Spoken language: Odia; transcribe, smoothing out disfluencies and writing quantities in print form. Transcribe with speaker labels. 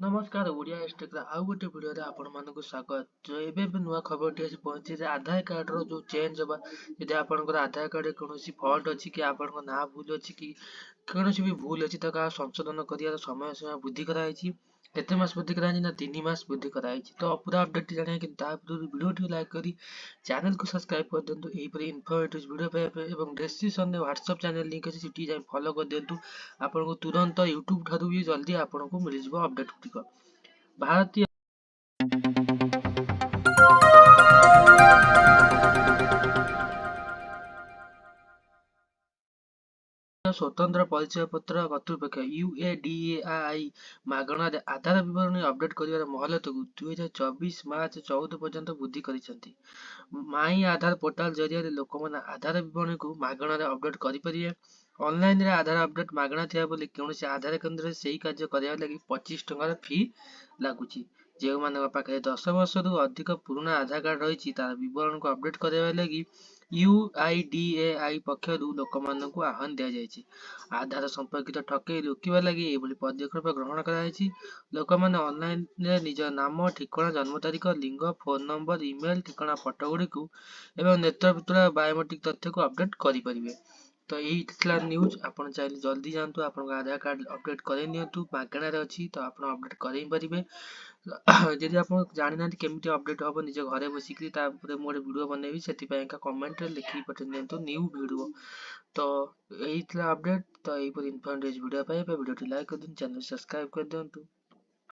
Speaker 1: नमस्कार ओडिया एस्टेक्रा आउ गोटे भिडियो रे आपण मानकु स्वागत। जो एबे भी नुआ खबर आसी पहुंची जे आधार कार्ड रो जो चेंज होबा यदि आपनकर आधार कार्ड रे कोनोसी फॉल्ट अछि कि आपनकर ना भूल अछि कि कोनोसी भी भूल अछि त का संशोधन करिया समय सीमा वृद्धि कराइछि। केते मास वृद्धि कराइछि ना 3 मास वृद्धि कराइछि। तो पूरा अपडेट जाने कि ता वीडियो टी लाइक करी चैनल को सब्सक्राइब कर दियंतु। एही परी इन्फॉर्मेटिव वीडियो पे एवं डिस्क्रिप्शन में व्हाट्सएप चैनल लिंक अछि सिटी जाय फॉलो कर दियंतु। आपनको तुरंत यूट्यूब ठारू भी जल्दी आपनको मिल जिवो अपडेट गुटिक। भारतीय स्वतंत्र परिचय पत्र कर्तृपक्ष UADAI मागणारे आधार विवरणी अपडेट करिवार मହलतକୁ 2024 मार्च 14 पर्यंत वृद्धि କରିଛନ୍ତି। माई आधार पोर्टाल जरिए ଲୋକମାନେ ଆଧାର ବିବରଣୀକୁ ମାଗଣାରେ ଅପଡେଟ୍ କରିପାରିବେ। ଅନଲାଇନରେ ଆଧାର ଅପଡେଟ୍ ମାଗଣା ଥିବା ବୋଲି କୌଣସି ଆଧାର କେନ୍ଦ୍ରରେ ସେହି କାର୍ଯ୍ୟ କରିବା ଲାଗି 25 ଟଙ୍କାର ଫି ଲାଗୁଛି। ଯେଉଁମାନଙ୍କ ପାଖରେ 10 ବର୍ଷରୁ ଅଧିକ ପୁରୁଣା ଆଧାର କାର୍ଡ ରହିଛି ତାର ବିବରଣୀକୁ ଅପଡେଟ୍ କରିବା ଲାଗି UIDAI ପକ୍ଷରୁ ଲୋକମାନଙ୍କୁ ଆହ୍ୱାନ ଦିଆଯାଇଛି। ଆଧାର ସମ୍ପର୍କିତ ଠକେଇ ରୋକିବା ଲାଗି ଏଭଳି ପଦକ୍ଷେପ ଗ୍ରହଣ କରାଯାଇଛି। ଲୋକମାନେ ଅନଲାଇନରେ ନିଜ ନାମ, ଠିକଣା, ଜନ୍ମ ତାରିଖ, ଲିଙ୍ଗ, ଫୋନ ନମ୍ବର, ଇମେଲ ଠିକଣା, ଫଟୋ ଗୁଡ଼ିକୁ ଏବଂ ନେତୃତ୍ୱ ବାୟୋମେଟ୍ରିକ ତଥ୍ୟକୁ ଅପଡେଟ୍ କରିପାରିବେ। ତ ଏଇ ଥିଲା ନ୍ୟୁଜ। ଆପଣ ଚାହିଁଲେ ଜଲ୍ଦି ଯାଆନ୍ତୁ ଆପଣଙ୍କ ଆଧାର କାର୍ଡ ଅପଡେଟ୍ କରେଇ ନିଅନ୍ତୁ। ମାଗଣାରେ ଅଛି ତ ଆପଣ ଅପଡେଟ୍ କରେଇ ପାରିବେ। ଯଦି ଆପଣ ଜାଣିନାହାନ୍ତି କେମିତି ଅପଡେଟ୍ ହବ ନିଜ ଘରେ ବସିକି ତା ଉପରେ ମୁଁ ଗୋଟେ ଭିଡିଓ ବନେଇବି, ସେଥିପାଇଁକା କମେଣ୍ଟରେ ଲେଖିକି ପଠେଇ ଦିଅନ୍ତୁ ନ୍ୟୁ ଭିଡିଓ। ତ ଏଇ ଥିଲା ଅପଡେଟ୍। ତ ଏହିପରି ଇନଫର୍ମେଟିଭ ଭିଡିଓ ପାଇଁ ଭିଡିଓଟି ଲାଇକ୍ କରିଦିଅନ୍ତୁ, ଚ୍ୟାନେଲ ସବସ୍କ୍ରାଇବ କରିଦିଅନ୍ତୁ।